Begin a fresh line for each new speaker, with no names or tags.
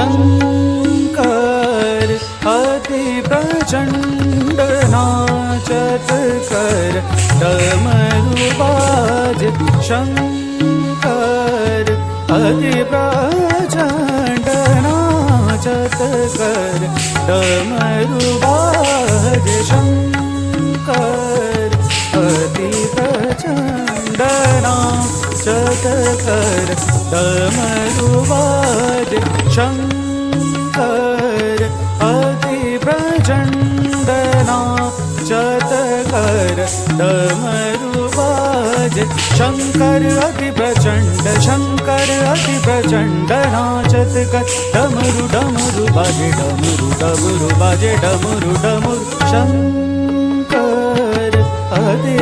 शंकर अति प्रचंड नाचत कर डमरू बाजे शंकर अति प्रचंड नाचत कर डमरू बाजे शंकर अति प्रचंड नाचत कर डमरू बाजे शंकर अति प्रचंड नाचत कर डमरू बाजे शंकर अति प्रचंड नाचत कर डमरू डमरू बाजे डमरू डमरू बाजे डमरू डमरू शंकर अति